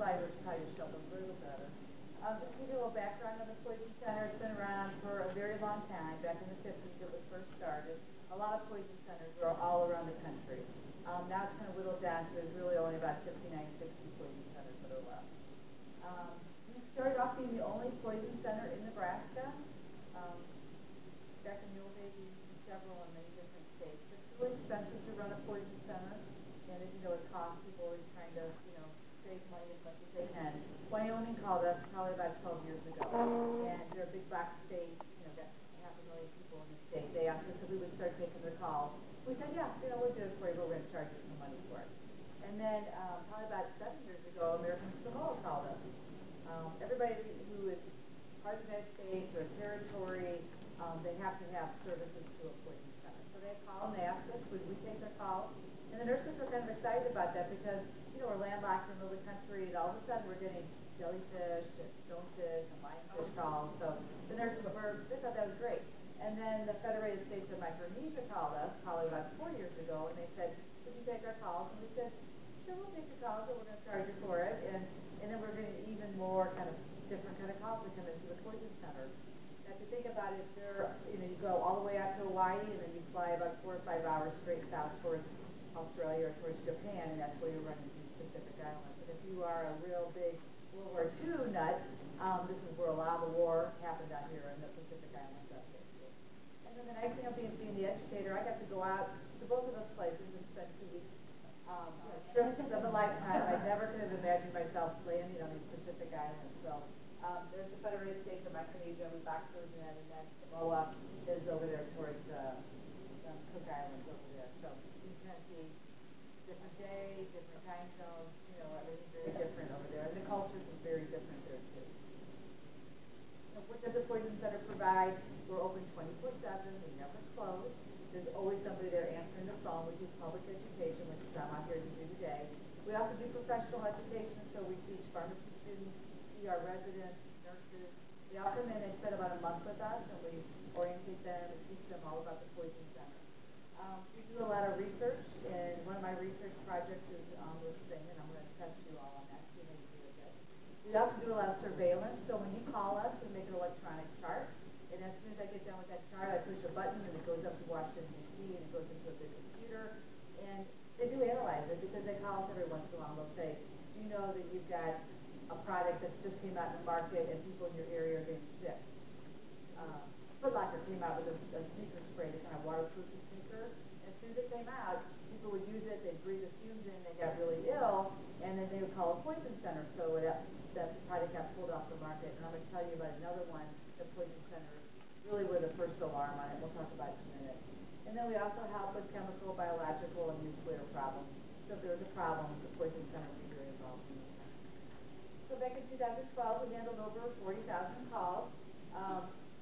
probably tell yourself a little better. Just to give you a little background on the Poison Center, it's been around for a very long time. Back in the 50s it was first started. A lot of poison centers were all around the country. Now it's kind of whittled down to there's really only about 59, 60 poison centers that are left. We started off being the only poison center in Nebraska. Back in the old days, we used to do several in many different states. It's really expensive to run a poison center, and as you know, it costs. People always trying to, save money as much as they can. Wyoming called us probably about 12 years ago, and they're a big box state. Got 500,000 people in the state. They asked us if we would start taking their calls. We said, yeah, we'll do it for you, but we're going to charge you some money for it. And then probably about 7 years ago, American Samoa called us. Everybody who is part of the United States or territory, they have to have services to a poison center. So they call and they ask us, would we take their calls? And the nurses were kind of excited about that because, we're landlocked in the middle of the country, and all of a sudden we're getting jellyfish and stonefish and lionfish calls. So the nurses they thought that was great. And then the Federated States of Micronesia called us probably about 4 years ago, and they said, would you take our calls? And we said, sure, we'll take your calls, but we're going to charge you for it. And then we're getting even more different kind of calls that come into the poison center. Now, if you think about it, you go all the way out to Hawaii, and then you fly about 4 or 5 hours straight south towards Australia or towards Japan, and that's where you're running through Pacific Islands. And if you are a real big World War II nut, this is where a lot of the war happened out here in the Pacific Islands. And then the nice thing of being the educator, I got to go out to both of those places and spend 2 weeks. Trips of a lifetime. I never could have imagined myself landing on these Pacific Islands. So there's the Federated States of Micronesia, we box those in, and then Samoa is over there towards Cook Islands over there. So you can see different day, different time zones, everything's very different over there. And the cultures is very different there too. So what does the Poison Center provide? We're open 24/7, we never close. There's always somebody there answering the phone. We do public education, which is what I'm out here to do today. We also do professional education, so we teach pharmacy students, ER residents, nurses. They all come in, they spend about a month with us, and we orientate them and teach them all about the Poison Center. We do a lot of research, and one of my research projects is on this thing, and I'm going to test you all on that, see how you do with it. We also do a lot of surveillance, so when you call us, we make an electronic chart, and as soon as I get done with that chart, I push a button, and it goes up to Washington, D.C., and it goes into a big computer, and they do analyze it, because they call us every once in a while, and they'll say, do you know that you've got a product that just came out in the market, and people in your area are getting sick? Foot Locker came out with a sneaker spray to kind of waterproof the sneaker. And as soon as it came out, people would use it, they'd breathe the fumes in, they got really ill, and then they would call a poison center. So that product got pulled off the market. And I'm going to tell you about another one, the Poison Center really were the first alarm on it. We'll talk about it in a minute. And then we also help with chemical, biological, and nuclear problems. So if there's a problem, the Poison Center would be very involved in that. So back in 2012, we handled over 40,000 calls.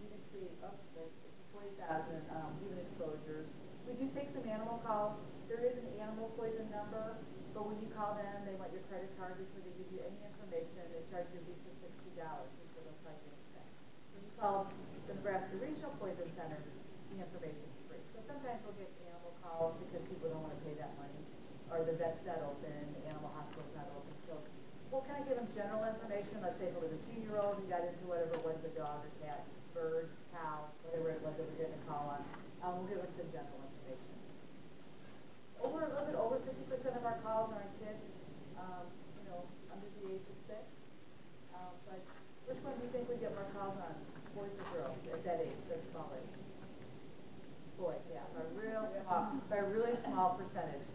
You can see, 40,000 human exposures. We do take some animal calls. There is an animal poison number, but when you call them, they want your credit card before they give you any information. They charge you a fee of $60 before they'll charge you anything. When you call the Nebraska Regional Poison Center, the information is free. So sometimes we'll get animal calls because people don't want to pay that money, or the vet's not open, the animal hospital's not open. So we'll kind of give them general information. Let's say if it was a 2-year-old who got into whatever it was, a dog or cat, bird, cow, whatever it was that we're getting a call on, we'll give them some general information. A little bit over 50% of our calls are on kids, under the age of 6. But which one do you think we get more calls on, boys or girls, at that age, that small age? Boys, yeah, by a really small percentage.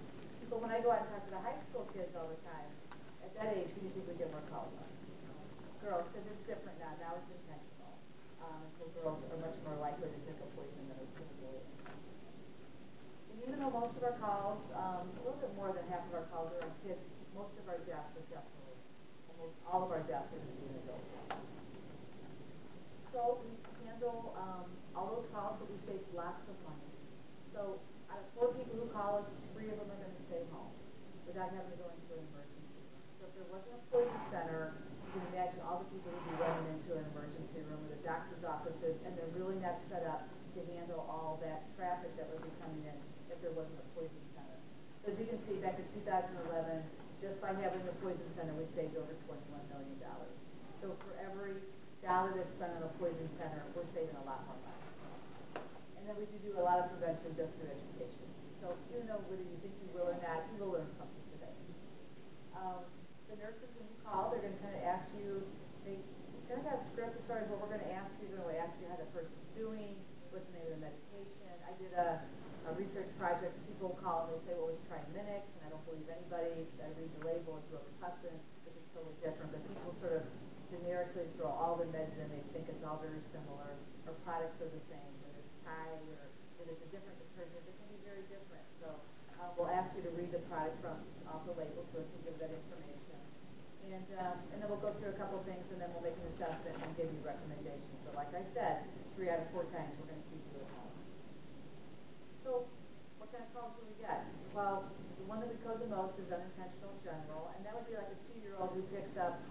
But when I go out and talk to the high school kids all the time, at that age, who do you think we get more calls on? Girls, because it's different now. Now it's intentional. So girls are much more likely to take a poison than a boy. And even though most of our calls, a little bit more than half of our calls are on kids, most of our deaths are definitely, almost all of our deaths are between adults. So we handle all those calls, but we save lots of money. So out of 4 people who call us, 3 of them are going to stay home without having to go into an emergency room. So if there wasn't a poison center, you can imagine all the people who'd be running into an emergency room or the doctor's offices, and they're really not set up to handle all that traffic that would be coming in if there wasn't a poison center. So as you can see, back in 2011, Just by having the poison center, we saved over $21 million. So for every dollar that's spent on a poison center, we're saving a lot more money. And then we do a lot of prevention just through education. So even though whether you think you will or not, you will learn something today. The nurses, when you call, they're going to kind of ask you, they kind of have a script as far as what we're going to ask you. They're going to ask you how the person's doing, what's the name of the medication. I did a research project. People call and they say, well, let's try Minix, and I don't believe anybody. I read the label, it's Robitussin, which is totally different. But people sort of generically throw all their meds in. They think it's all very similar, or products are the same. Whether it's Tide or if it's a different detergent, it can be very different. So we'll ask you to read the product from off the label so it can give that information. And then we'll go through a couple of things, and then we'll make an assessment and give you recommendations. So like I said, 3 out of 4 times we're going to keep you at home. So what kind of calls do we get? Well, the one that we code the most is unintentional general, and that would be like a 2-year-old who picks up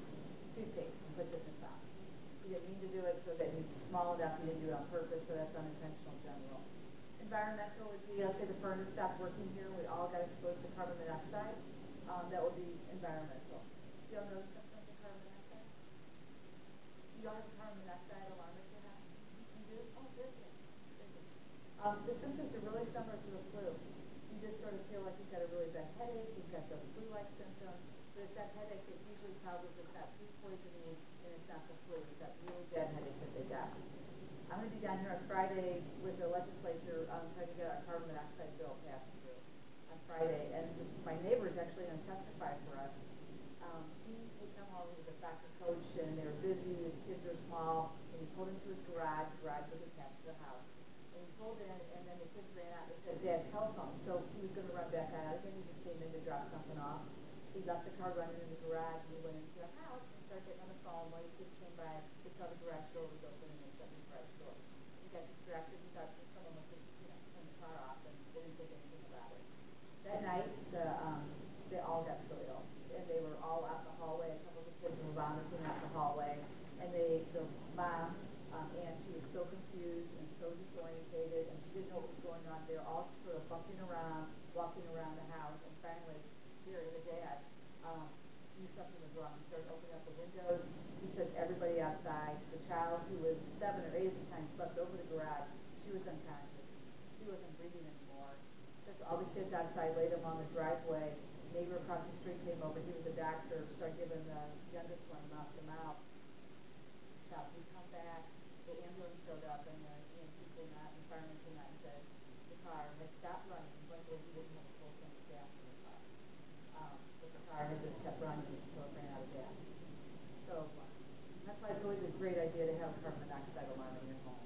toothpaste and puts it in his mouth. You didn't mean to do it, so that he's small enough, you didn't do it on purpose, so that's unintentional general. Environmental would be, let's say the furnace stopped working here, we all got exposed to carbon monoxide. That would be environmental. Do you all know something about carbon monoxide? You all have a carbon monoxide alarm at your house? You do? Oh, very good. Very good. The symptoms are really similar to the flu. You just sort of feel like you've got a really bad headache, you've got those flu-like symptoms, but it's that headache that usually tells us it's not food poisoning and it's not the flu. It's that really bad headache that they got. I'm going to be down here on Friday with the legislature trying to get our carbon monoxide bill passed through on Friday, and my neighbor is actually going to testify for us. He would come home with a soccer coach, and they were busy, his kids are small, and he pulled into his garage was attached to the house. And he pulled in, and then the kids ran out and said, Dad, telephone. So he was going to run back out again. He just came in to drop something off. He left the car running in the garage, and he went into the house and started getting on the phone. One of the kids came by, he saw the garage door was open, and they shut the garage door. He got distracted. He thought someone must have, turned the car off, and they didn't think anything about it. That night, they all got really ill, and they were all out in the hallway. A couple of the kids were vomiting out the hallway, and the mom, and she was so confused and so disorientated, and she didn't know what was going on. They were all sort of bumping around, walking around the house, and finally, here, the dad knew something was wrong. He started opening up the windows. He took everybody outside. The child, who was 7 or 8 at the time, slept over the garage. She was unconscious. She wasn't breathing anymore. Took all the kids outside, laid them on the driveway. Neighbor across the street came over. He was a doctor. Started giving the youngest one mouth to mouth. So we come back. The ambulance showed up, and the EMT came out, and the fireman came out and said the car had stopped running. Luckily, he didn't have a full tank of gas in the car. But the car had just kept running until it ran out of gas. So that's why it's always a great idea to have a carbon monoxide alarm in your home.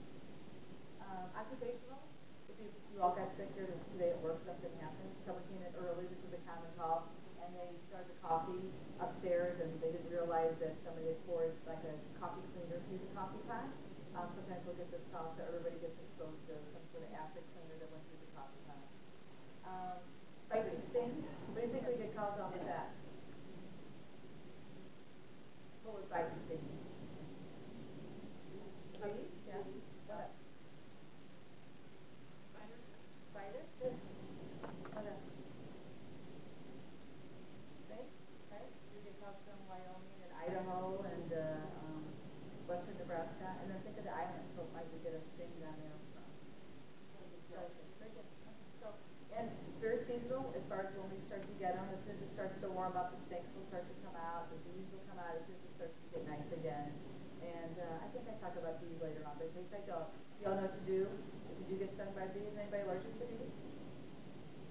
Occupational. If you all got sick here today at work, something happened. Someone came in early. This was a common call, and they started the coffee upstairs, and they didn't realize that somebody had poured like a coffee cleaner through the coffee pot. Sometimes we'll get this call, so everybody gets exposed to some sort of acid cleaner that went through the coffee pot. Biting stings. What do you think we get calls on with that? What was biting stings? Fleas? Yeah. What else? Spiders? Good. What else? Snakes? Right? We get calls from Wyoming and Idaho and western Nebraska, and then think of the islands. So might we get a sting down there from? Very good. So, and very seasonal as far as when we start to get them. As soon as it starts to warm up, the snakes will start to come out, the bees will come out as soon as it starts to get nice again. And I think I talk about bees later on, but in case I don't, you all know what to do if you do get stung by bees. Anybody allergic to bees?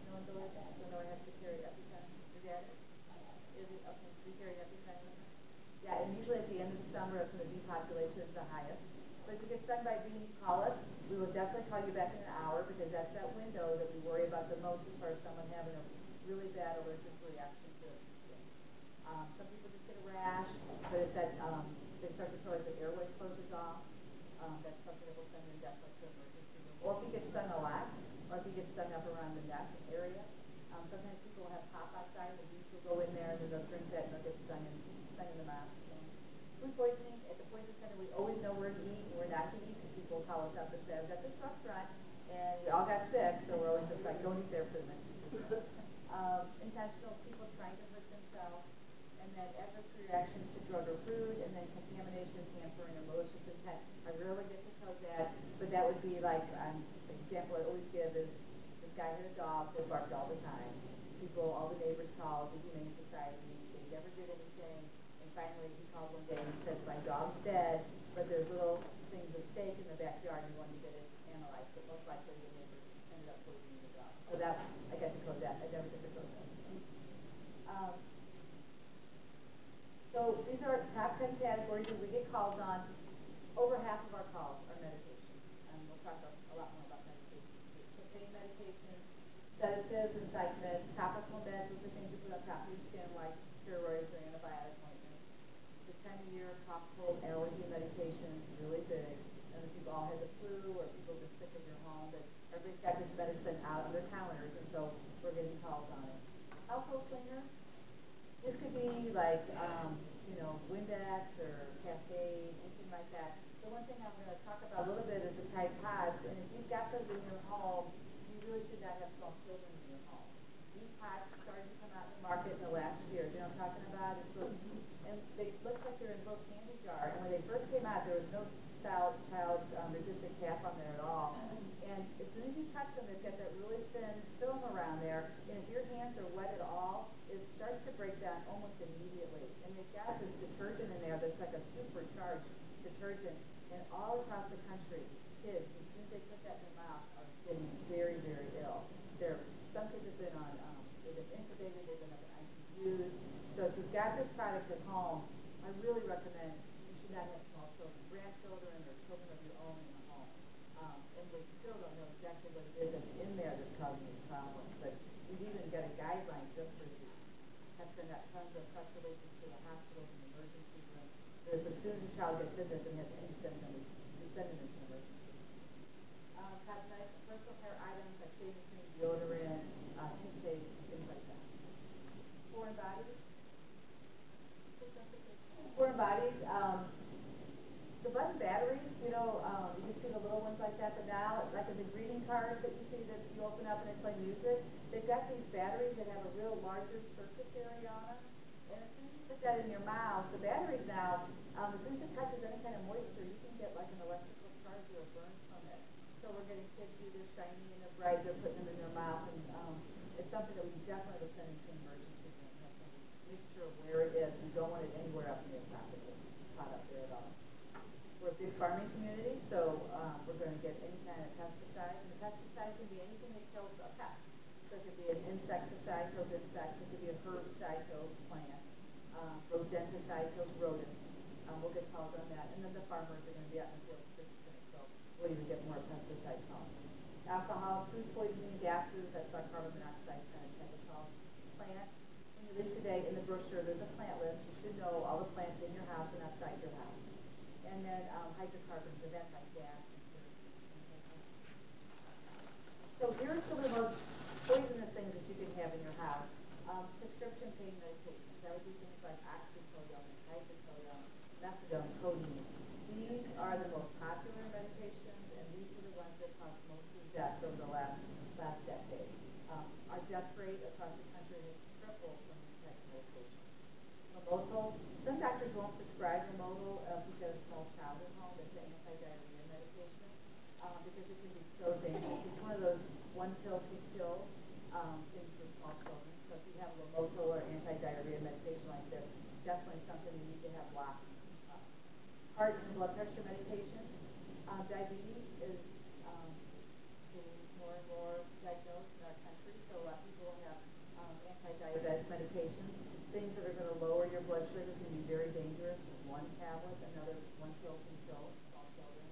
No one's allergic? So no one has to carry EpiPen. Your dad is? Is it? Okay, so you carry EpiPen with him? Yeah, and usually at the end of the summer, that's when the bee population is the highest. But if you get stung by a bee, call us. We will definitely call you back in an hour because that's that window that we worry about the most as far as someone having a really bad allergic reaction to it. Some people just get a rash, but if that they start to feel like the airway closes off, that's something that will send them definitely to emergency room. Or if you get stung a lot, or if you get stung up around the neck area, sometimes people will have pop outside, the bees will go in there, and then they'll drink that and they'll get stung in the mouth. Food poisoning, at the poison center, we always know where to eat and where not to eat, because people will call us up and say, I was at this restaurant, and we all got sick, so we're always just like, don't eat there for the next 2 weeks. Intentional, people trying to hurt themselves. reactions to drug or food, and then contamination, tampering, or malicious intent. I rarely get to code that, but that would be like, the example I always give is, this guy had a dog that barked all the time. People, all the neighbors called the Humane Society, they never did anything, and finally he called one day and said, my dog's dead, but there's little things of steak in the backyard, and he wanted to get it analyzed, but most likely the neighbors ended up poisoning the dog. So that, I got to code that, I never did the code that. So these are top 10 categories that we get calls on. Over half of our calls are medication, and we'll talk a lot more about medication. So pain medication, sedatives and psych meds, topical meds, those are things you put on top of your skin like steroids or antibiotic ointments. This time of year, cough, cold, allergy medication is really big. And if you've all had the flu or people have been sick in your home, that everybody's got this medicine out on their counters, and so we're getting calls on it. Household cleaners. This could be like, Windex or Cascade, anything like that. The one thing I'm going to talk about a little bit is the Tide Pods, and if you've got those in your home, you really should not have small children in your home. These pods started to come out in the market in the last year. You know what I'm talking about? And they look like they're in a little candy jar, and when they first came out, there was no child resistant cap on there at all. And as soon as you touch them, they've got that really thin film around there, and if your hands are wet at all, it starts to break down almost immediately. And they've got this detergent in there that's like a supercharged detergent, and all across the country, kids, as soon as they put that in their mouth, are getting very, very ill. Some kids have been on, they've been intubated, they've been up in ICUs. So if you've got this product at home, I really recommend you should not have small children, grandchildren, or children of your own in the home. And we still don't know exactly what it is that's in there that's causing these problems. But we've even got a guideline just for you. Have sent out tons of press releases to the hospitals and emergency rooms. There's as soon as a child gets in this and has any symptoms, we send them into emergency. Cosmetic and personal care items like shaving cream, deodorant, toothpaste, things like that. Foreign bodies. Foreign bodies. The button batteries, you can see the little ones like that, but now, like in the greeting cards that you see that you open up and they play music, they've got these batteries that have a real larger surface area on them. And as soon as you put that in your mouth, the batteries now, as soon as it touches any kind of moisture, you can get like an electrical charge or a burn from it. So we're getting kids who they're shiny and they're bright, they're putting them in their mouth, and it's something that we definitely will send into an emergency room. Have to make sure where it is. We don't want it anywhere up in the esophagus, caught up there at all. We're a big farming community, so we're going to get any kind of pesticide. And the pesticide can be anything that kills a pest. So it could be an insecticide, kills insects. It could be a herbicide, kills plants. Rodenticide, kills rodents. We'll get calls on that. And then the farmers are going to be out in the field assisting, so we'll even get more pesticide calls. Alcohol, food poisoning, gases, that's our carbon monoxide kind of chemicals. Plants. When you leave today, in the brochure, there's a plant list. You should know all the plants in your house and outside your house. And then hydrocarbons, events like gas and kerosene. So here are some of the most poisonous things that you can have in your house. Prescription pain medications. That would be things like oxycodone, hydrocodone, methadone, codeine. These are the most popular medications, and these are the ones that cause most of the deaths over the last decade. Our death rate across the country has tripled from these types of medications. Lomotil, some doctors won't prescribe Lomotil if you've got a small child at home. It's an anti-diarrhea medication because it can be so dangerous. It's one of those one pill, two pills things for small children. So if you have Lomotil or anti-diarrhea medication like this, definitely something you need to have locked up. Heart and blood pressure medication. Diabetes is getting more and more diagnosed in our country, so a lot of people have anti-diabetic medications. Things that are going to lower your blood sugar can be very dangerous. One tablet, another one pill can kill small children.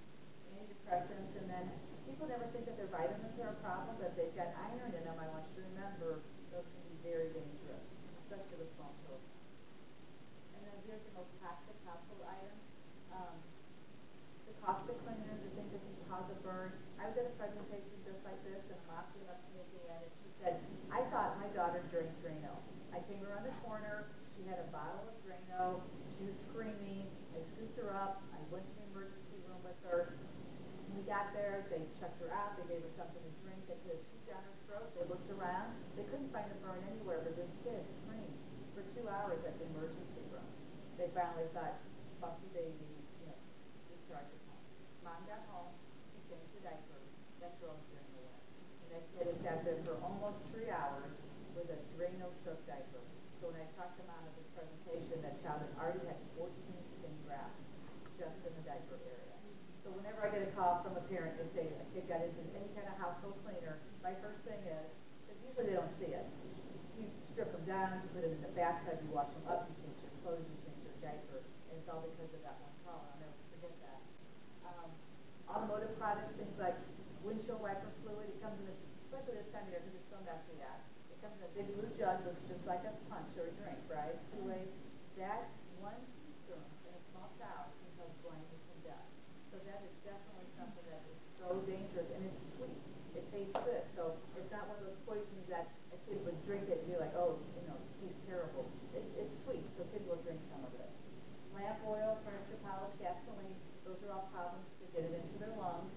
Antidepressants, and then people never think that their vitamins are a problem, but they've got iron in them. I want you to remember those can be very dangerous, especially with small children. And then here's the most toxic household items. The caustic cleaners, the things that can cause a burn. I was at a presentation just like this, and a mom came up to me at the end, and she said, I thought my daughter drank Drano. I came around the corner, she had a bottle of Drano, she was screaming, I scooped her up, I went to the emergency room with her. When we got there, they checked her out, they gave her something to drink, they put a tube down her throat, they looked around, they couldn't find a burn anywhere, but this kid screamed for 2 hours at the emergency room. they finally thought, fussy baby, discharge at home. Mom got home, she changed the diaper, that girl was during the winter. And that kid had sat there for almost 3 hours with a Drano-soaked diaper. So when I talked to mom at this presentation, that child had already had 14 skin grafts just in the diaper area. So whenever I get a call from a parent to say a kid got into any kind of household cleaner, my first thing is, because usually they don't see it, you strip them down, you put them in the bathtub, you wash them up, you change their clothes, you change their diaper, and it's all because of that one call, and I'll never forget that. Automotive products, things like windshield wiper fluid, it comes in a, especially this time of year because it's so messy out. It comes in a big blue jug, looks just like a punch or a drink, right? Kool-Aid. That one teaspoon in a small child can cause blindness and death. So that is definitely something that is so dangerous, and it's sweet. It tastes good. So it's not one of those poisons that a kid would drink it and be like, oh, it tastes terrible. It's sweet, so kids will drink some of it. Lamp oil, furniture polish, gasoline, those are all problems to get it into their lungs.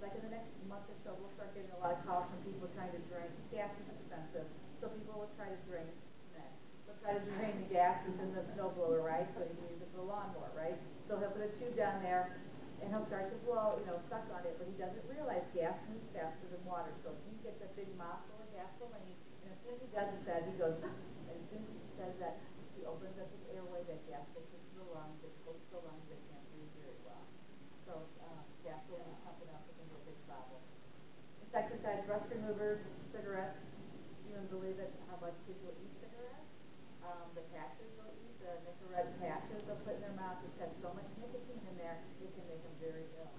Like in the next month or so, we'll start getting a lot of calls from people trying to drain. Gas is expensive, so people will try to drain cement. They'll try to drain the gas within the snow blower, right? So you can use it for the lawnmower, right? So he'll put a tube down there, and he'll start to blow, suck on it, but he doesn't realize gas moves faster than water. So he gets a big mouth full of gasoline, and as soon as he does that, he goes, and as soon as he says that, he opens up his airway, that gas gets into the lungs, it coats the lungs, they can't breathe very well. So gasoline pumping up can be a big problem. Insecticides, rust removers, cigarettes. You wouldn't believe it how much people eat cigarettes. The patches they'll eat, the Nicorette patches they'll put in their mouth. It's got so much nicotine in there, it can make them very ill.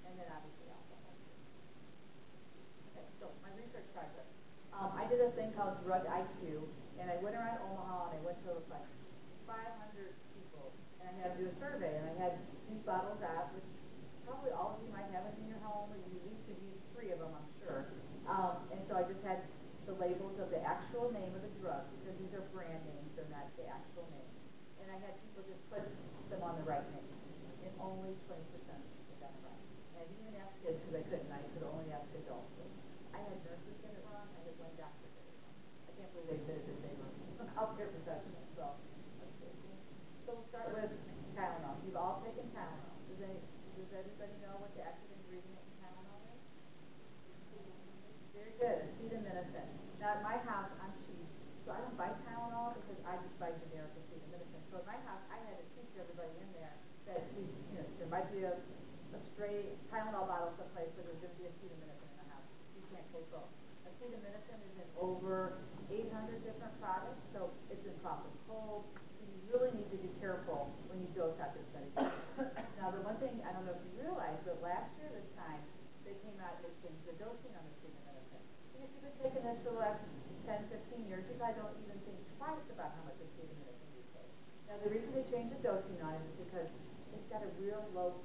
And then obviously alcohol. Okay, so my research project. I did a thing called Drug IQ, and I went around Omaha and I went to like 500 people, and I had to do a survey, and I had these bottles out, which probably all of you might have them in your home, or you at least have used 3 of them, I'm sure. And so I just had the labels of the actual name of the drug, because these are brand names, they're not the actual name. And I had people just put them on the right name, and only 20% got it right. And I didn't even ask kids because I couldn't, I could only ask adults. I had nurses get it wrong, I had one doctor get it wrong. I can't believe they admitted that they were healthcare professionals, so let's see. So we'll start with Tylenol. You've all taken Tylenol. Does everybody know what the active ingredient in Tylenol is? Very good, acetaminophen. Now at my house, I'm cheap, so I don't buy Tylenol because I just buy generic acetaminophen. So at my house, I had to teach everybody in there that there might be a stray Tylenol bottle someplace, but there's going to be acetaminophen in the house. You can't take both. Acetaminophen is in over 800 different products, so it's in cough and cold. So you really need to be careful when you dose out this medication. Now the one thing, I don't know if you realize, but last year this time, they came out and they changed the dosing on acetaminophen. Because you've been taking this for the last 10, 15 years, you probably don't even think twice about how much acetaminophen you take. Now the reason they changed the dosing on it is because it's got a real low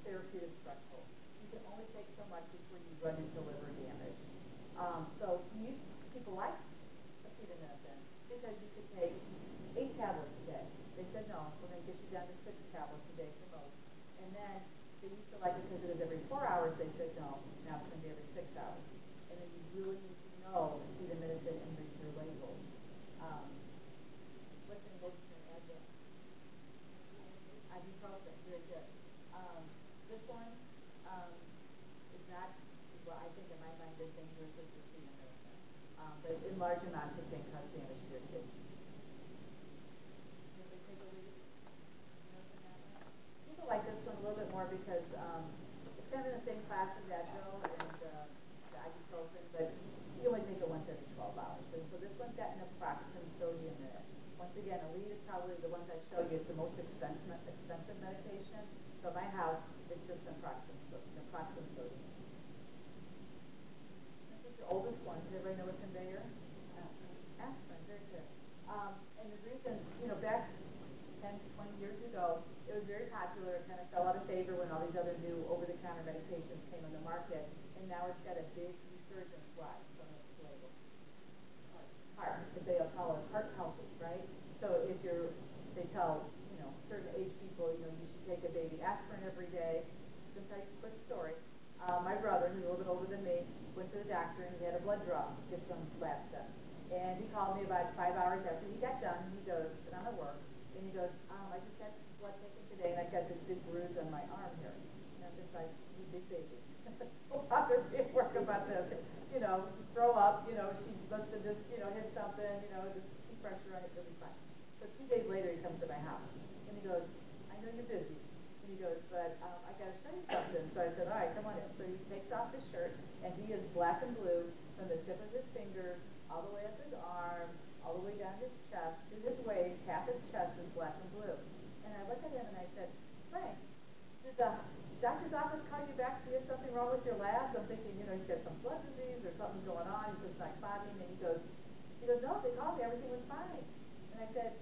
therapeutic threshold. You can only take so much before you run into liver damage. So people like acetaminophen because you could take 8 tablets a day. They said, no, we're going to get you down to 6 tablets a day for most. And then they used to like it because it was every 4 hours. They said, no, now it's going to be every 6 hours. And then you really need to know acetaminophen and read your label. What's in most of your advent? Ibuprofen, very good. This one is not, well, I think in my mind, as dangerous as acetaminophen. But in large amounts, it can cause damage to your kidneys. If they take a lead, people like this one a little bit more because it's kind of in the same class as Advil and the ibuprofen, but you only take it once every 12 hours. And so this one's got naproxen sodium in it. Once again, Aleve is probably the ones I show you. It's the most expensive medication. So at my house, it's just naproxen sodium. This is the oldest one. Does everybody know what's in Bayer? Aspirin, very good. And the reason, back 10, 20 years ago, it was very popular. It kind of fell out of favor when all these other new over-the-counter medications came on the market. And now it's got a big resurgence. Why? From its label. Heart. They'll call it heart healthy, right? So if they tell, certain age people, you should take a baby aspirin every day. I'm going to tell you a quick story. My brother, who's a little bit older than me, went to the doctor and he had a blood draw, get some lab stuff. And he called me about 5 hours after he got done. He goes, and I'm at work, and And he goes, I just got blood taken today, and I've got this big bruise on my arm here. And I'm just like, you big baby. Well, Father, be at work about this. Throw up, she must have just, hit something, just keep pressure on it, it'll be fine. So 2 days later, he comes to my house, and he goes, I know you're busy. And he goes, but I got to show you something. So I said, all right, come on in. So he takes off his shirt, and he is black and blue from the tip of his fingers all the way up his arm, all the way down his chest, to his waist. Half his chest is black and blue. And I looked at him, and I said, Frank, did the doctor's office call you back? See, there's something wrong with your labs? I'm thinking, he's got some blood disease or something's going on. He says, like clotting. And he goes, no, they called me. Everything was fine. And I said,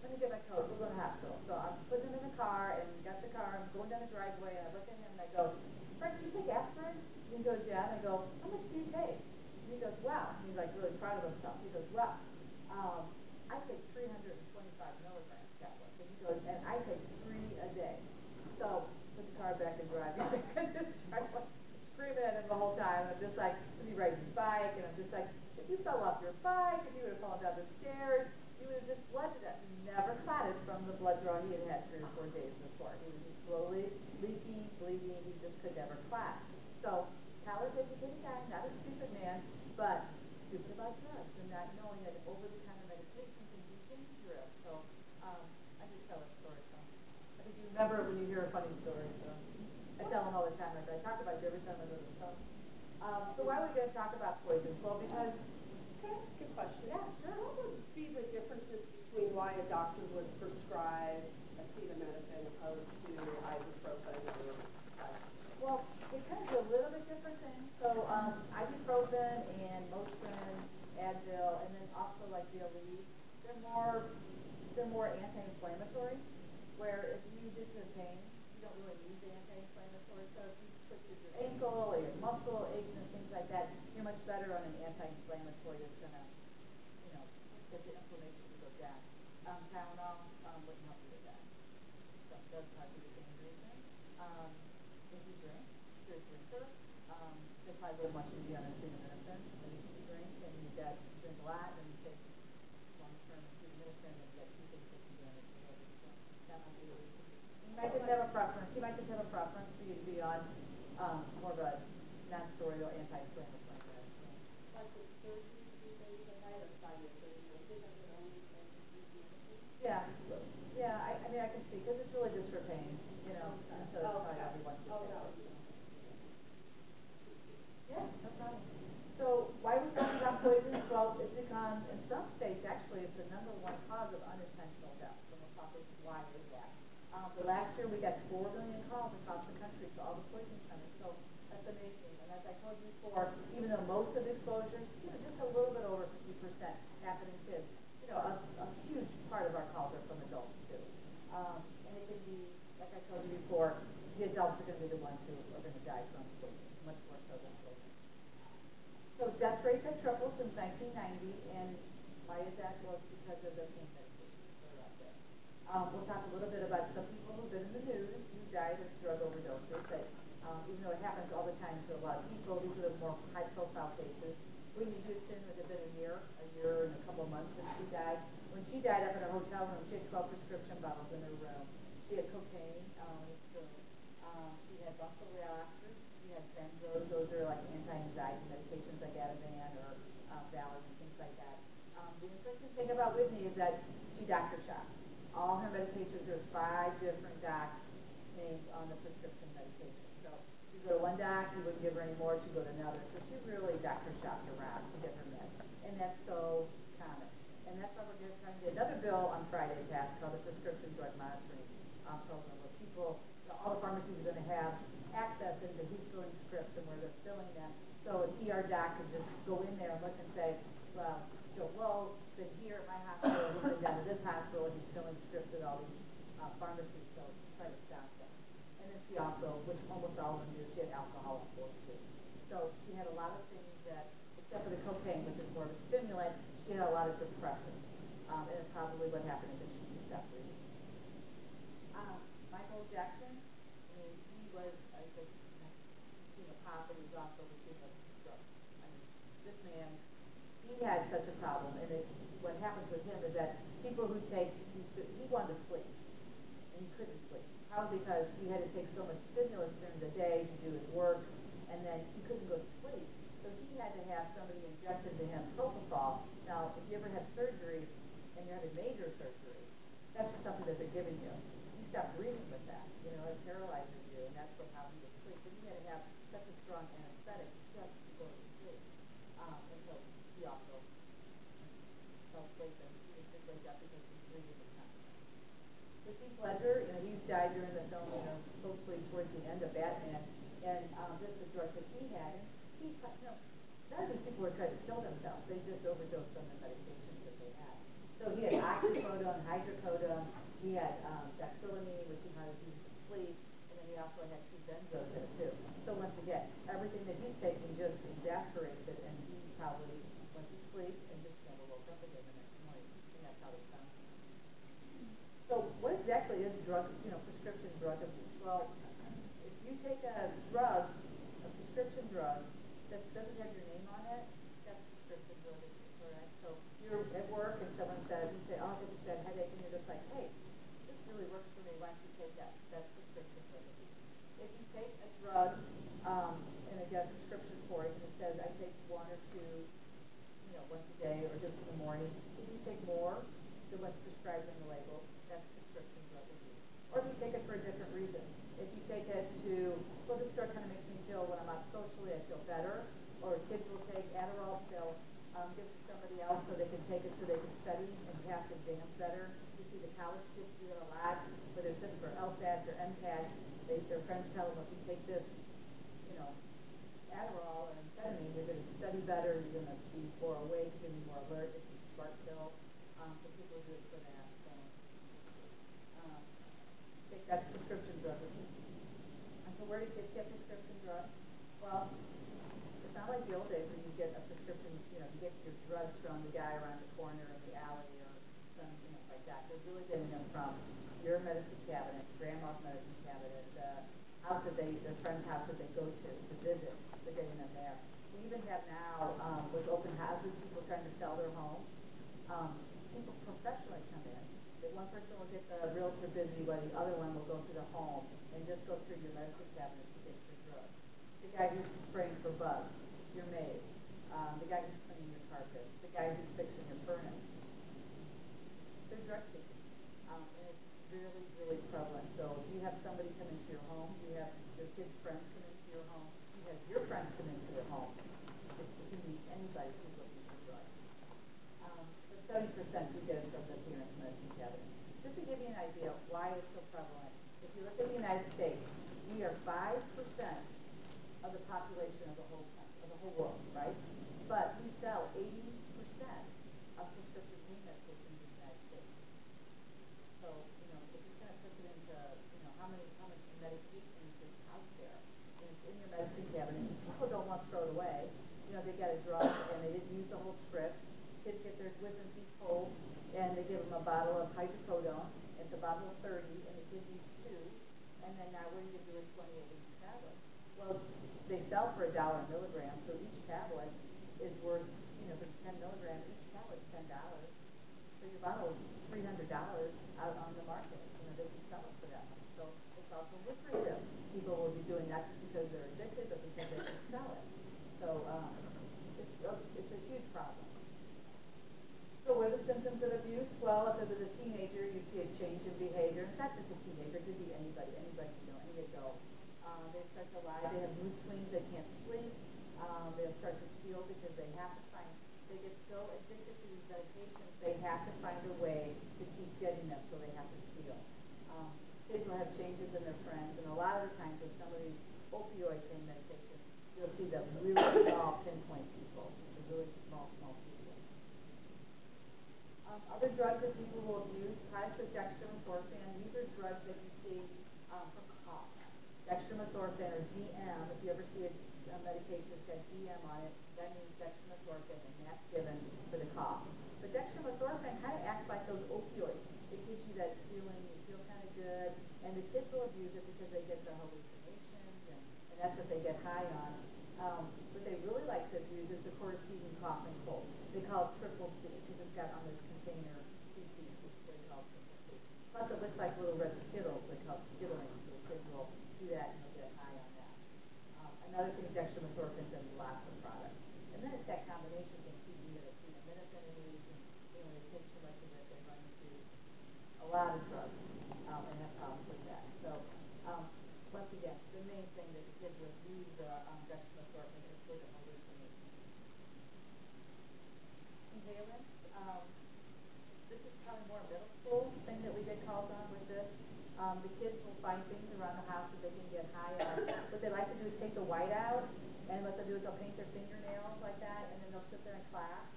let me get my coat. We're going to the hospital. So I'm putting him in the car and got the car. I'm going down the driveway, and I look at him, and I go, Frank, do you take aspirin? And he goes, yeah. And I go, how much do you take? And he goes, wow. And he's like really proud of himself. He goes, well, I take 325 milligrams tablet. And he goes, and I take 3 a day. So put the car back and drive. I just drive screaming at him the whole time. I'm just like, is he riding his bike? And I'm just like, if you fell off your bike, if you would have fallen down the stairs, you would have just bled to death. He never clotted from the blood draw he had had 3 or 4 days before. He was just slowly leaking, bleeding. He just could never clot. So college-educated guy, not a stupid man, but stupid about drugs and not knowing that over-the-counter medication can be dangerous. So I just tell a story. So I think you remember when you hear a funny story. So I tell them all the time. I talk about you every time I go to the pub. So why are we going to talk about poison? Well, because Can I ask a question? yeah, sure. What would be the differences between why a doctor would prescribe acetaminophen opposed to ibuprofen or well, it kind of do a little bit different things. So ibuprofen and Motrin, Advil, and then also like the Aleve, they're more anti-inflammatory. Where if you use it to pain, you don't really need the anti-inflammatory. So if you twisted your ankle or your muscle aches and things like that, you're much better on an anti-inflammatory that's gonna, get the inflammation to go down. Tylenol wouldn't help you with that. So it does cause you to gain reason. If you drink, if you're a drinker, they probably wouldn't want you to be on acetaminophen. And if you drink and you drink a lot and you take long-term acetaminophen, then you get 2 things that can damage your liver. So that might be a reason. You might just have a preference. You might just have a preference for you to be on more of a non-steroidal anti-inflammatory medicine. like with surgery these days? I had a sinus surgery. I think I could only take acetaminophen. Yeah, yeah. I mean, I can see because it's really just for pain, and so it's probably only once you take it. Yeah, no problem. So why are we talking about poisons? Well, it's because in some states, actually, it's the #1 cause of unintentional death. So we'll talk about why is that. But last year, we got 4 million calls across the country to all the poison centers. So that's amazing. And as I told you before, even though most of the exposures, just a little bit over 50% happen in kids, a huge part of our calls are from adults, too. And it can be, like I told you before, the adults are going to be the ones who are going to die from poison, much more so than children. So death rates have tripled since 1990, and why is that? Well, it's because of the pain medications that are out there. We'll talk a little bit about some people who've been in the news who died of drug overdoses. That even though it happens all the time to a lot of people, these are the more high-profile cases. Whitney Houston, it had been a year and a couple of months since she died. When she died up in her hotel room, she had 12 prescription bottles in her room. She had cocaine in a spoon. She had muscle relaxers. She had benzos. Those are like anti-anxiety medications like Ativan or Valium and things like that. The interesting thing about Whitney is that she doctor shopped. All her medications, there's 5 different docs named on the prescription medication. So she'd go to one doc, he wouldn't give her any more, she'd go to another. So she really doctor shopped around to get her meds. And that's so common. And that's why we're trying to get another bill on Friday passed called the Prescription Drug Monitoring Program, where people, all the pharmacies are going to have access into who's filling scripts and where they're filling them. So an ER doc can just go in there and look and say, well, Joe Blow been here at my hospital, he's been down to this hospital, and he's filling scripts at all these pharmacies, so try to stop them. And then she also, which almost all of them do, she had alcohol on board too. So she had a lot of things that, except for the cocaine, which is more of a stimulant, she had a lot of depressants. And it's probably what happened is she stopped breathing. Michael Jackson, I mean, he was, I think, pop, and he was also the king of drugs. I mean, this man, he had such a problem, and what happens with him is that people who take, he wanted to sleep, and he couldn't sleep. Probably because he had to take so much stimulus during the day to do his work, and then he couldn't go to sleep. So he had to have somebody inject into him propofol. Now, if you ever have surgery, and you're having major surgery, that's just something that they're giving you. You stop breathing with that, you know, it paralyzes you, and that's how he would sleep. But he had to have such a strong anesthetic just to go to sleep. And so he also fell asleep, and he would just wake up because he was breathing with time. But Heath Ledger, you know, he died during the film, you know, supposedly towards the end of Batman, and just the drug that he had, and he, you know, none of these people were trying to kill themselves. They just overdosed on the medications that they had. So he had oxycodone, hydrocodone, he had daxilamine, which is how to use to sleep, and then he also had 2 benzos in it too. So once again, everything that he's taking just exasperated it, and he probably went to sleep and just never woke up again the next morning, and that's how they found him. So what exactly is drug, you know, prescription drug abuse? Well, if you take a drug, a prescription drug, that doesn't have your name on it, that's prescription drug abuse, correct? So you're at work and someone says, you say, oh, I just got a headache, and you're just like, hey, this really works for me, why don't you take that? That's prescription drug abuse. If you take a drug, and they get a prescription for it, and it says, I take 1 or 2, you know, once a day or just in the morning, if you take more than what's prescribed in the label, that's prescription drug abuse. Or if you take it for a different reason. If you take it to, well, this drug kind of makes me feel, when I'm out socially, I feel better. Or kids will take Adderall, they'll give it to somebody else so they can take it so they can study and pass exams better. You see the college kids do that a lot, whether it's just for LSATs or MCATs. Their friends tell them, if you take this, you know, Adderall or amphetamine, you're going to study better, you're going to be more awake, you're going to be more alert. It's a smart pill. So people do it for that. So, I think that's prescription drug abuse. And so where do kids get prescription drugs? Well, it's not like the old days when you get a prescription, you know, you get your drugs from the guy around the corner in the alley or some, you know, like that. They're really getting them from your medicine cabinet, grandma's medicine cabinet, the house that their friend's house that they go to visit. They're getting them there. We even have now, with open houses, people trying to sell their home. People professionally come in. That one person will get the realtor busy while the other one will go through the home and just go through your medicine cabinet to get your drugs. The guy who's spraying for bugs, your maid, the guy who's cleaning your carpet, the guy who's fixing your furnace. They're drug seekers. And it's really, really prevalent. So if you have somebody come into your home, you have your kids' friends come into your home, you have your friends come into your home. It can be anybody who's looking for drugs. But 70% do get it from the parents' medicine cabinet. Just to give you an idea of why it's so prevalent, if you look at the United States, we are 5% of the population of the whole country, of the whole world, right? But we sell 80% of prescription pain medication in the United States. So, you know, if you're going to put it into, you know, how much medication is just out there, and it's in your medicine cabinet, people don't want to throw it away. You know, they got a drug and they didn't use the whole script. Kids get their wisdom teeth pulled, and they give them a bottle of hydrocodone. It's a bottle of 30, and the kid needs 2. And then now what are you doing 28 of these tablets? Well, they sell for $1 a milligram, so each tablet is worth, you know, if it's 10 milligrams, each tablet's $10. So your bottle is $300 out on the market. You know, they can sell it for that much. So it's also lucrative. People will be doing that just because they're addicted, but because they can sell it. So it's a huge problem. So what are the symptoms of abuse? Well, if it was a teenager, you see a change in behavior. It's not just a teenager, it could be anybody, you know, any adult. They start to lie, they have mood swings, they can't sleep. They'll start to steal because they get so addicted to these medications, they have to find a way to keep getting them, so they have to steal. Kids will have changes in their friends, and a lot of the times with some of these opioid pain medications, you'll see the really small pinpoint people, the really small people. Other drugs that people will abuse, products of dextromethorphan. These are drugs that you see for cough. Dextromethorphan, or DM, if you ever see a medication that's got DM on it, that means dextromethorphan, and that's given for the cough. But dextromethorphan kind of acts like those opioids. It gives you that feeling, you feel kind of good, and the kids will abuse it because they get the hallucinations, and that's what they get high on. What they really like to abuse is the Coricidin cough and cold. They call it triple C because it's got on this container 2 C's. Plus it looks like little red Skittles, like how Skittling, so kids will do that and they'll get high on that. Another thing is dextromethorphan and lots of products. And then it's that combination thing, PD and acetaminophen and when they take too much of it, they run into a lot of drugs and have problems with that. So once again, the main thing that the kids would use the dextromethorphan is for the hallucination. Inhalants. This is probably more a middle school thing that we get calls on with this. The kids will find things around the house that they can get high on. What they like to do is take the white out, and what they'll do is they'll paint their fingernails like that, and then they'll sit there in class,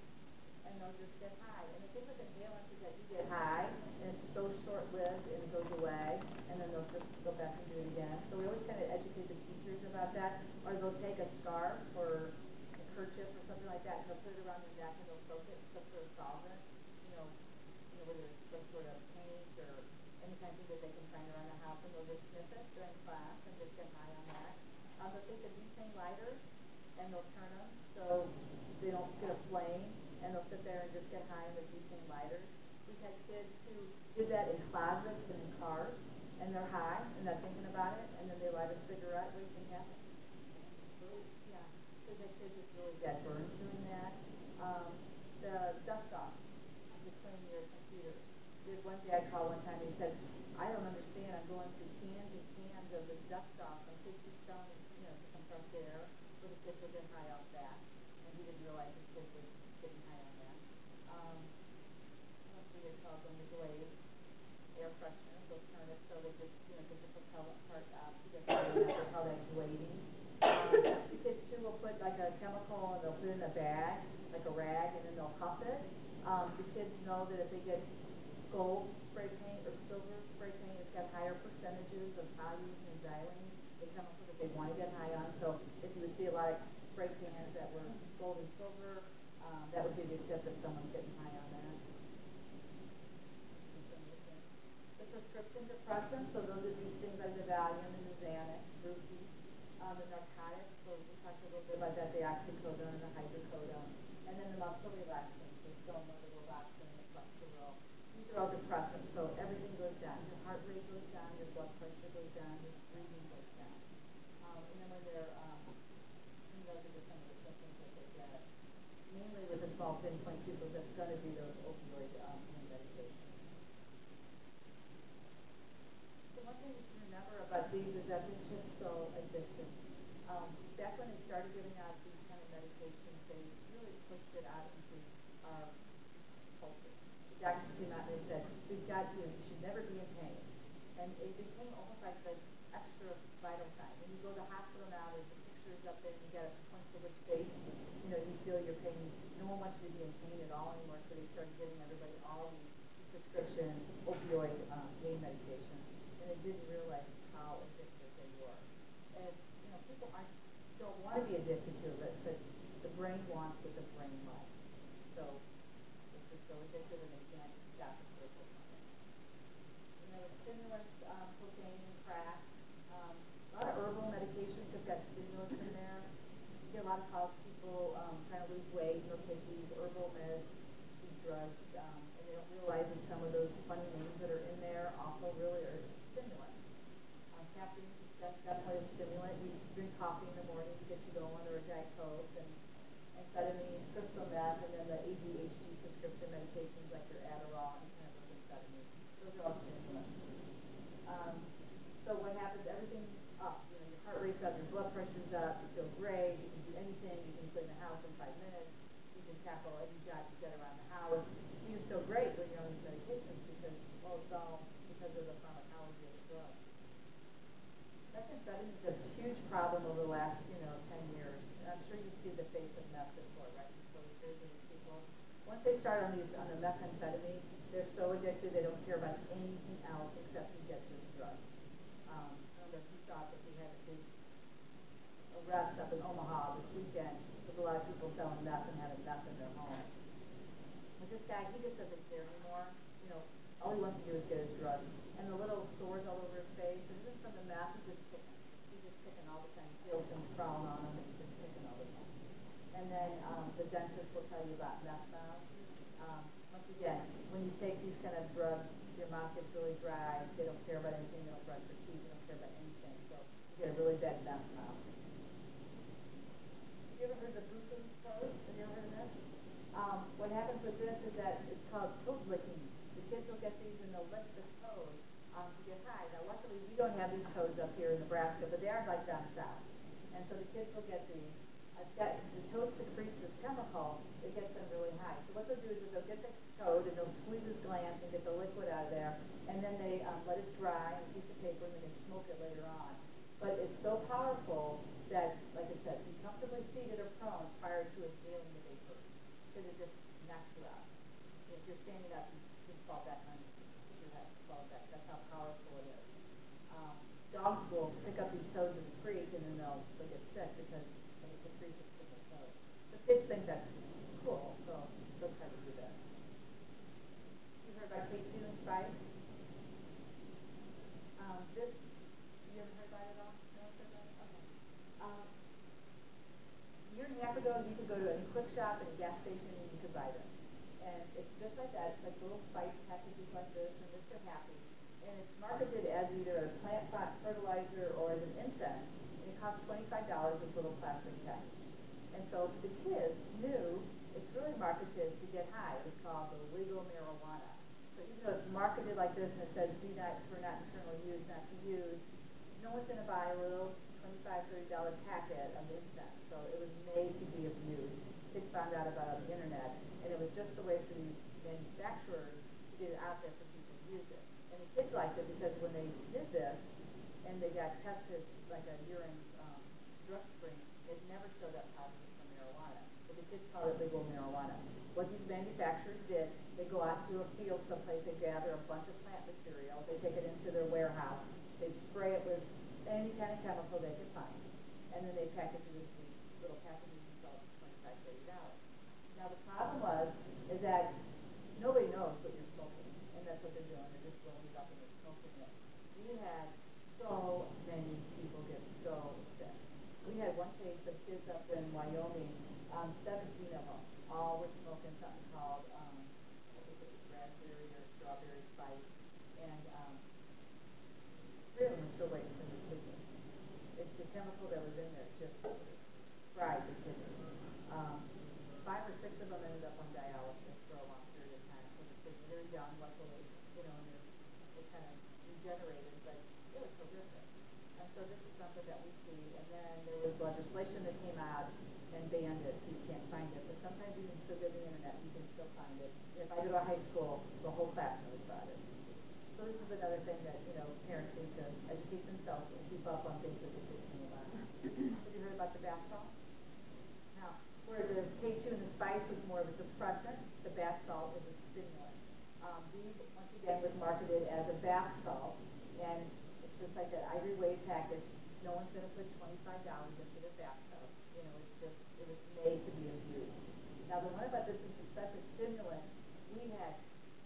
and they'll just get high. And the thing with inhalants is that you get high, and it's so short-lived, and it goes away, and then they'll just go back and do it again. So we always kind of educate the teachers about that, or they'll take a scarf or a kerchief or something like that, and they'll put it around their neck, and they'll soak it in some sort of solvent, whether it's some sort of paint or any kind of thing that they can find around the house, and they'll just sniff it during class and just get high on that. They'll take the butane lighters and they'll turn them so they don't get a flame, and they'll sit there and just get high on the butane lighters. We've had kids who did that in closets and in cars, and they're high and not thinking about it, and then they light a cigarette. What do you think happens? Yeah, so the kids just really get burned doing that. The dust off to clean your computers. We had one dad call one time and he said, I don't understand, I'm going through cans and cans of this dust off, and kids keep selling, to compress air, but the kids will get high off that, and he didn't realize his kids were getting high on that. Once we get called on the glaze, air freshener, they'll turn it so they just, get the propellant part out to get high on that, they call that glazing. The kids too will put like a chemical and they'll put it in a bag, like a rag, and then they'll huff it. The kids know that if they get gold spray paint or silver spray paint, it's got higher percentages of toluene and xylene, the chemical that they want to get high on. So if you would see a lot of spray cans that were gold and silver, that would give you a tip that someone's getting high on that. The prescription depressants, so those are these things like the Valium and the Xanax, Rupi. The narcotics, so we talked a little bit about that, the oxycodone and the hydrocodone. And then the muscle relaxants, the Soma, the Relaxin, the Flexeril. These are all depressants, so everything goes down. Your heart rate goes down, your blood pressure goes down, your breathing goes down. And then when they're, those are just some of the symptoms that they get. Mainly with the small pinpoint pupils, that's going to be those opioid medications. So one thing you can remember about these is that they're just so addictive. Back when they started giving out these kind of medications, they really pushed it out into our culture. The doctors came out and they said, we've got you should never be in pain. And it became almost like the extra vital sign. When you go to the hospital now, there's the pictures up there, and you got a point to the face, you feel your pain. No one wants you to be in pain at all anymore, so they started giving everybody all these prescription opioid pain medications. And they didn't realize how addictive they were. And, people don't want to be addicted to it, but the brain wants what the brain likes. So it's just so addictive and they can't stop the circle from it. The stimulants, cocaine, crack, a lot of herbal medications have got stimulants in there. You get a lot of college people trying to lose weight, and they'll take these herbal meds, these drugs, and they don't realize that some of those funny names that are in there also really are stimulants. Caffeine is definitely a stimulant. You drink coffee in the morning to get you going, or a Diet Coke, and amphetamine, crystal meth, and then the ADHD prescription medications like your Adderall and kind of those amphetamines. Those are all stimulants. So what happens, everything's up. Your heart rate's up, your blood pressure's up, you feel great, you can do anything, you can clean the house in 5 minutes, you can tackle any job you get around the house. You just feel great when you're on these medications because, it's all because of the pharmacology of the drug. Methamphetamine is a huge problem over the last, 10 years. And I'm sure you see the face of meth before, right? So there's these people. Once they start on the methamphetamine, they're so addicted they don't care about anything else except to get this drug. I don't know if you saw that we had a big arrest up in Omaha this weekend with a lot of people selling meth and having meth in their home. But this guy, he just doesn't care anymore. All he wants to do is get his drugs. And the little sores all over his face, and this is from the meth, he's just picking all the time. He feels him crawling on him, and he's just picking all the time. And then the dentist will tell you about methadone. Once again, when you take these kind of drugs, your mouth gets really dry, they don't care about anything, they don't brush their teeth, they don't care about anything. So you get a really bad mouth smell. Have you ever heard of the Bruton's toad? Have you ever heard of this? What happens with this is that it's called toad licking. The kids will get these and they'll lick the toad to get high. Now, luckily, we don't have these toads up here in Nebraska, but they are like down south. And so the kids will get these. The toad secretes this chemical that gets them really high. So what they'll do is they'll get the toad and they'll squeeze his glands and get the liquid out of there, and then they let it dry on a piece of paper and then they smoke it later on. But it's so powerful that, like I said, be comfortably seated or prone prior to inhaling the vapor, because it just knocks you out. If you're standing up, you just fall back on your head, fall back. That's how powerful it is. Dogs will pick up these toads in the creek and then they'll get sick because of the secretion from the toad. The kids think that's cool, so they'll try to do that. You heard about K2 and Spice? This, you ever heard about it at all? No one heard about it? Okay. A year and a half ago, you could go to any quick shop and a gas station and you could buy them. And it's just like that. It's like little spice packages like this, and Mr. Happy. And it's marketed as either a plant fertilizer or as an incense. And it costs $25 this little plastic package. And so the kids knew it's really marketed to get high. It's called the legal marijuana. So even though it's marketed like this and it says do not for not internal use, not to use, no one's going to buy a little $25, $30 packet of incense. So it was made to be abused. Kids found out about it on the internet, and it was just the way for these manufacturers to get it out there for people to use it. And the kids liked it because when they did this and they got tested like a urine drug screen, it never showed up positive for marijuana. But the kids called it legal marijuana. What these manufacturers did, they go out to a field someplace, they gather a bunch of plant material, they take it into their warehouse, they spray it with any kind of chemical they could find, and then they package it into these little packages and sell it for $25, $30. Now the problem is that nobody knows what you're smoking, and that's what they're doing. They're just rolling it up and they're smoking it. We had so many people get so sick. We had one case of kids up in Wyoming, 17 of them, all were smoking something called, what was it, raspberry or strawberry spice, and 3 of them are still waiting for the kidney. It's the chemical that was in there just fried the kidney. 5 or 6 of them ended up on dialysis for a long period of time. So the kids, they're young, luckily, and they're kind of regenerated, but it was horrific. And so this is something that we see. And then there was legislation that came out and banned it, so you can't find it. But sometimes you can still go to the internet, you can still find it. If I go to a high school, the whole class knows about it. So this is another thing that, parents need to educate themselves and keep up on things that they're teaching about. Have you heard about the bath salt? Now, where the K2 and the spice was more of a suppressant, the bath salt was a stimulant. These, once again, was marketed as a bath salt, and it's just like that Ivory Wave package. No one's going to put $25 into their bathtub. It was made to be abused. Now, the one about this is such a stimulant, we had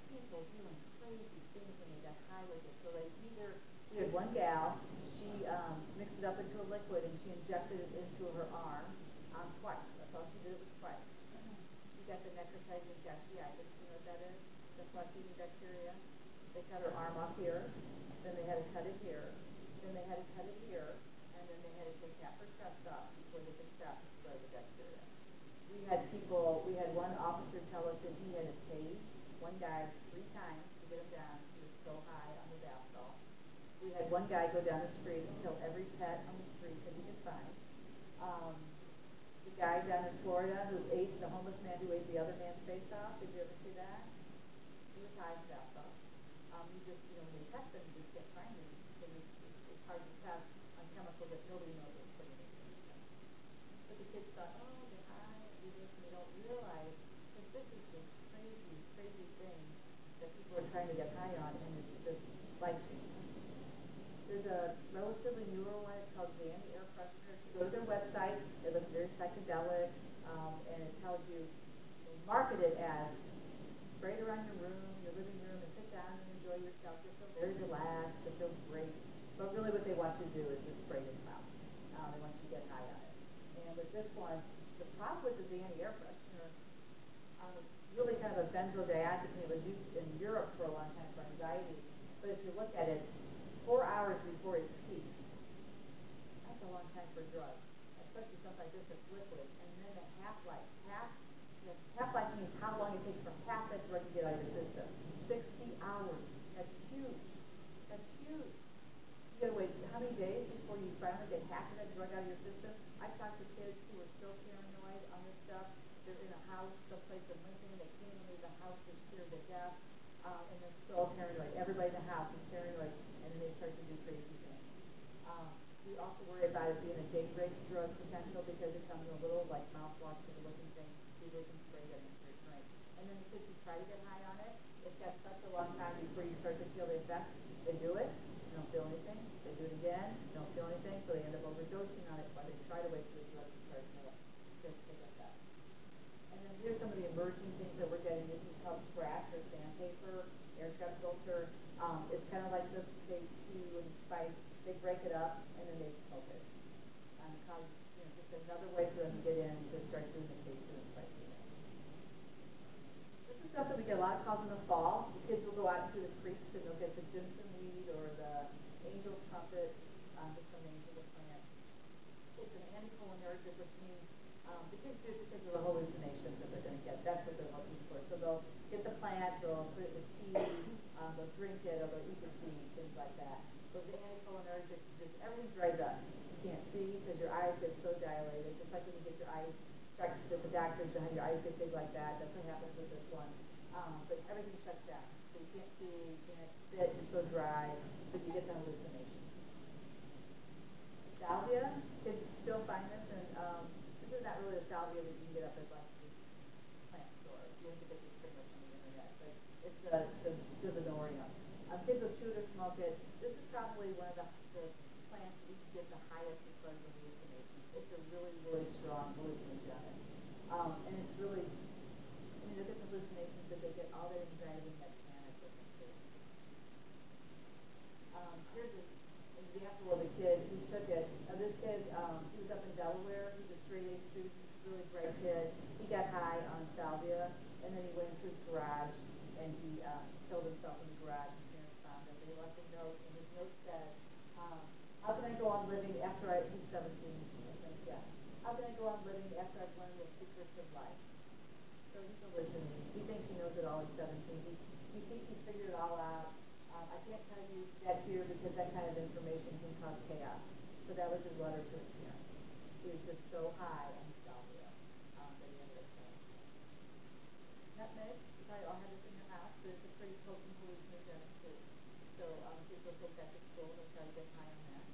people doing crazy things when they got high with it. So we had one gal, she mixed it up into a liquid and she injected it into her arm twice. That's all she did, was twice. She got the necrotizing fasciitis. You know what that is? The flesh-eating bacteria. They cut her arm off here, then they had to cut it here, then they had to cut it here, and then they had to take half her chest off before they could stop the spread of the bacteria. We had one officer tell us that he had to tase one guy 3 times to get him down. He was so high on the bath salt. We had one guy go down the street and kill every pet on the street that he could find. The guy down in Florida who ate, the homeless man who ate the other man's face off, did you ever see that? He was high on bath salt. When they test them, you just can't find him. It's hard to test on chemicals that nobody knows what's putting in them. But the kids thought, oh, they're high, do this, and they don't realize that this is this crazy, crazy thing that people are trying to get high on, and it's just life-changing. There's a relatively newer one. It's called Zanny Air Freshener. If you go to their website, it looks very psychedelic, and it tells you, market it as spray it around your room, your living room, and sit down and enjoy yourself. You'll feel very relaxed. It feels great. But really what they want you to do is just spray your mouth. They want you to get high on it. And with this one, the problem with the Zanny Air Freshener, It's really kind of a benzodiazepine. It was used in Europe for a long time for anxiety. But if you look at it, 4 hours before it peaks, that's a long time for drugs, especially something like this that's liquid. And then the half-life. Half-life means how long it takes for half that drug to get out of your system. 60 hours. That's huge. That's huge. You gotta wait how many days before you finally get half of that drug out of your system? I've talked to kids who are still paranoid on this stuff. They're in a house someplace in Lincoln. They can't even leave the house. They're scared to death. And they're still paranoid. Everybody in the house is paranoid. And then they start to do crazy things. We also worry about it being a date rape drug potential because it comes in a little like mouthwash sort of looking thing. People can spray that into your drink. And then the kids who try to get high on it, it's got such a long time before you start to feel the effects. They do it, they don't feel anything. They do it again, they don't feel anything, so they end up overdosing on it while they try to wait for the drug to start to take effect. And then here's some of the emerging things that we're getting. This is called scratch or sandpaper, air trap filter. It's kind of like the they chew and spice. They break it up and then they smoke it. Just another way for them to get in to start doing the taste and spicing it. This is stuff that we get a lot of calls in the fall. The kids will go out into the creeks and they'll get the Jimson weed or the angel trumpet, just some names of the plant. It's an anticholinergic, which means the kids do it because of the hallucinations that they're going to get. That's what they're looking for. So they'll get the plant, they'll put it in the tea, they'll drink it, or they'll eat the tea, things like that. But the anticholinergic, just everything dries up. You can't see because your eyes get so dilated. Just like when you get your eyes checked at the doctors and have your eyes get big like that. That's what happens with this one. But everything shuts down. So you can't see, you can't spit, you're so dry, but you get the hallucinations. Salvia, kids still find this, and this is not really a salvia that you can get up at like the plant store. You have to get this pretty much on the internet, but it's the Divinoria. Kids will chew it or smoke it. This is probably one of the plants that you can get the highest as far as hallucinations. It's a really, really strong hallucinogenic. And it's really, look at the hallucinations that they get, all that anxiety and that panic with them too. Here's an example of a kid who took it. This kid, he was up in Delaware. He's a straight A student, really bright kid. He got high on salvia, and then he went into his garage, and he killed himself in the garage. His parents found him. They left a note, and his note said, how can I go on living after he's 17, I think, yeah. How can I go on living after I've learned the secrets of life? So he's hallucinating. He thinks he knows it all. He's 17. He thinks he's figured it all out. I can't tell you that here because that kind of information can cause chaos. So that was his letter to his parents. He was just so high on salvia that he ended up killing himself. Nutmeg, you probably all have this in your house, but it's a pretty potent hallucinogenic too. So kids will take that to school and try to get high on that.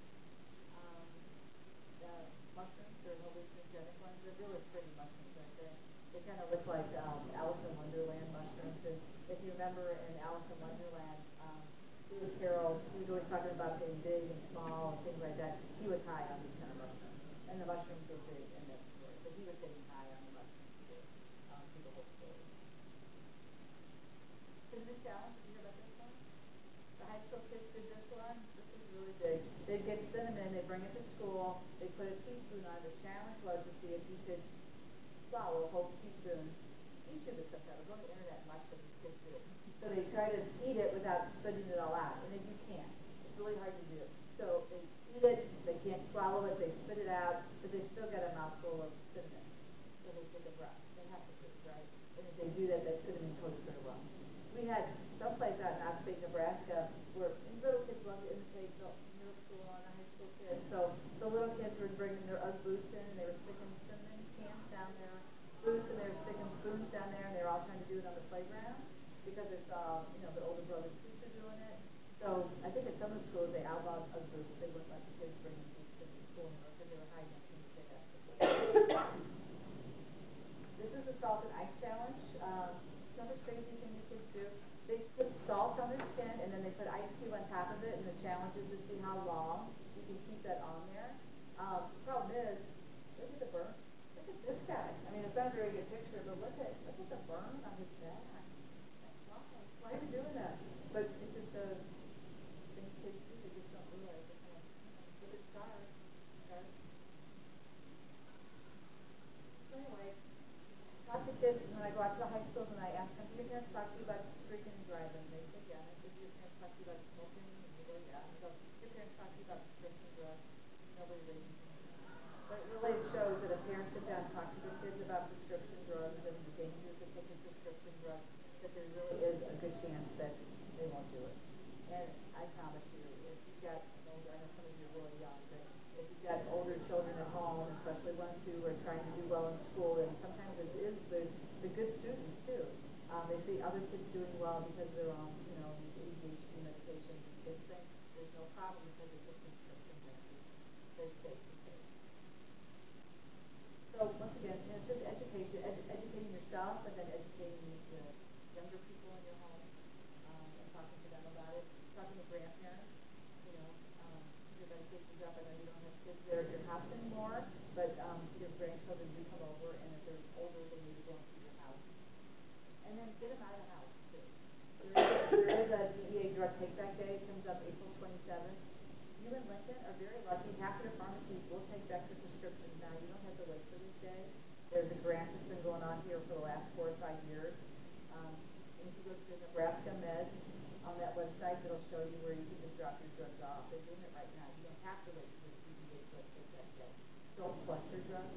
Mushrooms, they're hallucinogenic ones. They're really pretty mushrooms, aren't they? They kind of look like Alice in Wonderland mushrooms. And if you remember in Alice in Wonderland, Lewis Carroll, he was always talking about being big and small and things like that. He was high on these kind of mushrooms. And the mushrooms were big in that story. So he was getting high on the mushrooms too, through the whole story. Cinnamon challenge, did you hear about this one? The high school kids did this one. This is really big. They'd get cinnamon, they'd bring it to school, they'd put a teaspoon on it. The challenge was to see if you could swallow a whole teaspoon. YouTube is stuff that was on the internet and watch what these kids do. So they try to eat it without spitting it all out, and then you can't. It's really hard to do. So they eat it, they can't swallow it, they spit it out, but they still got a mouthful of cinnamon. So they take a breath. They have to breathe, right? And if they do that, that cinnamon coats their lungs. We had someplace out in upstate Nebraska where little kids love to imitate the middle school and the high school kids. So the little kids were bringing their Ugg boots in, and they were sticking cinnamon cans down their boots, and they were sticking spoons down there, and they were all trying to do it on the playground because they saw, the older brother and sister doing it. So I think at some of the schools they outlawed Ugg boots. They wouldn't let the kids bring them boots into school anymore because they were hiding them from the kid at the play. This is the salt and ice challenge. Another crazy thing the kids do. They put salt on their skin, and then they put ice cube on top of it, and the challenge is to see how long you can keep that on there. The problem is, look at the burn. Look at this guy. I mean, it's not a very good picture, but look at the burn on his back. Why are you doing that? But it's just a thing kids do. They just don't realize it. Look at scars. Okay? So anyway, talk to kids, when I go out to the high schools and I ask them, do your parents talk to you about drinking and driving? They say, yeah. I said, do your parents talk to you about smoking? And they go, yeah. I go, do your parents talk to you about prescription drugs? Nobody raises their hand. But it really shows that if parents sit down and talk to their kids about prescription drugs and the dangers of taking prescription drugs, that there really is a good chance that they won't do it. And I promise you, if you've got older, I know some of you are really young, but if you've got older children at home, especially ones who are trying to do well in school, and sometimes it is the good students too. They see other kids doing well because they're on, these ADHD medications, and kids think there's no problem because they take prescription medication. They're safe to take. So once again, it's just education, educating yourself, and then educating the younger people in your home, and talking to them about it. Talking to grandparents, your medication's up. I know you don't have kids there at your house anymore, but your grandchildren do come over, and if they're older, they need to go into your house. And then get them out of the house too. There is a DEA drug take-back day. It comes up April 27th. You in Lincoln are very lucky. Half your pharmacies will take back your prescriptions now. You don't have to wait for this day. There's a grant that's been going on here for the last 4 or 5 years. And if you go to Nebraska Med on that website, it'll show you where you can just drop your drugs off. They're doing it right now. You don't have to wait for the DEA drug take-back day. Don't flush your drugs.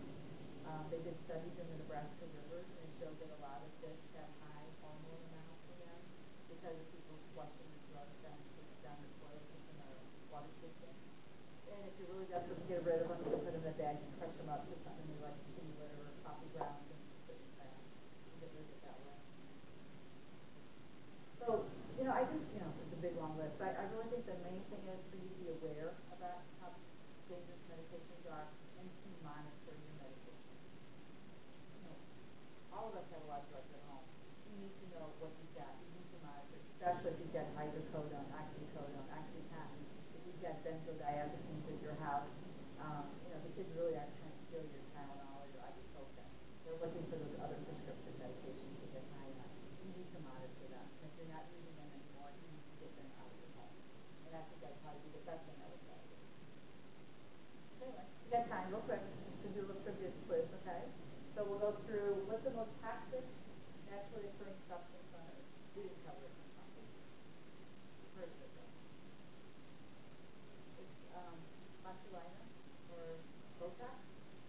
They did studies in the Nebraska rivers, and it showed that a lot of fish have high hormone amounts in them because of people flushing the drugs down the toilet in the water system. And if you're really desperate to get rid of them, you can put them in a bag and crush them up to something like peanut or coffee grounds and put it in that and get rid of it that way. So, I just, it's a big long list. I really think the main thing is for you to be aware about how dangerous medications are and to monitor your medication. All of us have a lot of drugs at home. You need to know what you've got. You need to monitor, especially if you've got hydrocodone, oxycodone, oxycontin. If you've got benzodiazepines at your house, the kids really aren't trying to steal your Tylenol or your ibuprofen. They're looking for those other prescription medications to get high on. You need to monitor them. And if you're not using them anymore, you need to get them out of your home. And I think that'd probably be the best thing I would say. Anyway, we got time, real quick, to do a little trivia quiz, okay? So we'll go through what's the most toxic naturally occurring substance on Earth. We didn't cover it in the conference. You've heard of it though. It's botulinum or Botox.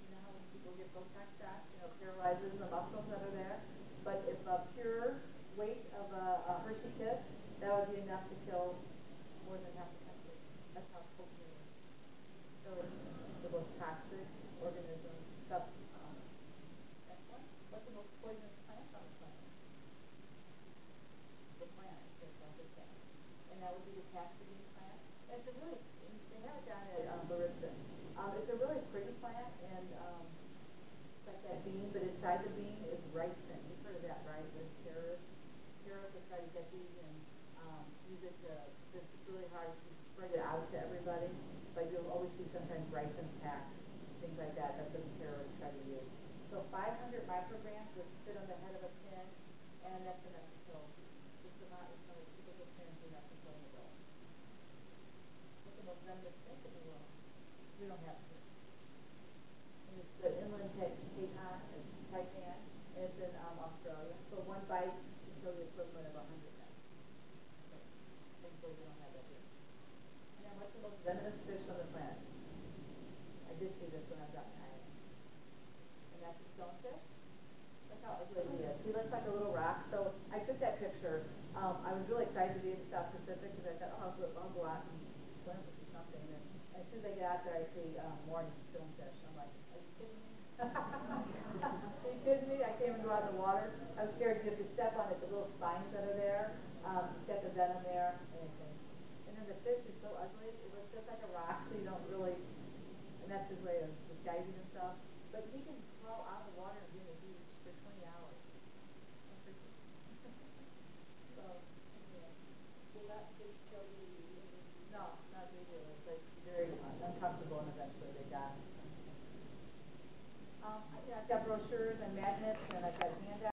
You know how when people get Botox shots, paralyzes the muscles that are there. But if a pure weight of a Hershey kiss, that would be enough to kill more than half the country. That's how potent it is. So the most toxic organism substance. Next one. What's the most poisonous plant on the planet? The planet, just like the cat. And that would be the cassidine plant. And it's a really, they have it down at Larissa. It's a really pretty plant, and it's like that bean, but inside the bean is ricin. You've heard of that, right? With terrorists. Terrorists will try to get these and use it to, it's really hard to spread it out to everybody, but you'll always see sometimes ricin packs, things like that. That's what the terrorists try to use. So 500 micrograms would fit on the head of a pin, and that's enough to kill. This amount is one of the typical pins enough to kill an adult. What's the most venomous snake in the world? We don't have snakes. And it's the inland taipan, and it's in Australia. So one bite can kill the equivalent of 100 men. So, thankfully we don't have that here. And then what's the most venomous fish on the planet? I did see this when I was out in Iowa. And that's a stonefish. Look how ugly he is. He looks like a little rock. So I took that picture. I was really excited to be in the South Pacific because I thought, I'll go out and swim or do something. And as soon as I get out there, I see morning stonefish. I'm like, are you kidding me? Are you kidding me? I can't even go out in the water. I was scared to step on it, the little spines that are there. It's got the venom there. And then the fish is so ugly. It looks just like a rock, so you don't really, and that's his way of disguising himself. But he can crawl out of the water and be in the beach for 20 hours. So, anyway. Will that fish kill you immediately? No, not immediately, but very uncomfortable, and eventually they die. I've got brochures and magnets, and I've got handouts.